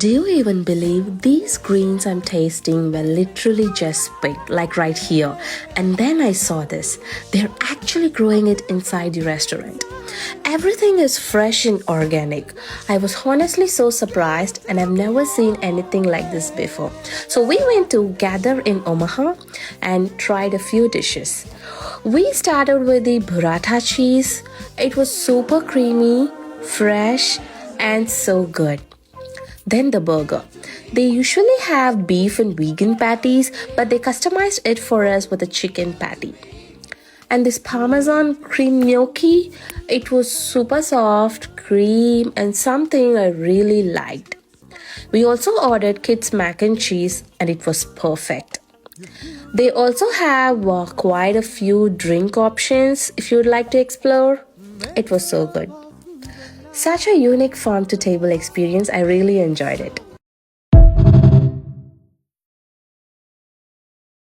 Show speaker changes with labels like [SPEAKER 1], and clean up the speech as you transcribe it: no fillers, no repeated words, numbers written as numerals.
[SPEAKER 1] Do you even believe these greens I'm tasting were literally just picked, like right here? And then I saw this. They're actually growing it inside the restaurant. Everything is fresh and organic. I was honestly so surprised, and I've never seen anything like this before. So we went to gather in Omaha and tried a few dishes. We started with the burrata cheese. It was super creamy, fresh, and so good. Then the burger. They usually have beef and vegan patties, but they customized it for us with a chicken patty. And this Parmesan cream gnocchi, it was super soft, cream, and something I really liked. We also ordered kids mac and cheese, and it was perfect. They also have quite a few drink options if you'd like to explore. It was so good. Such a unique farm to table experience. I really enjoyed it.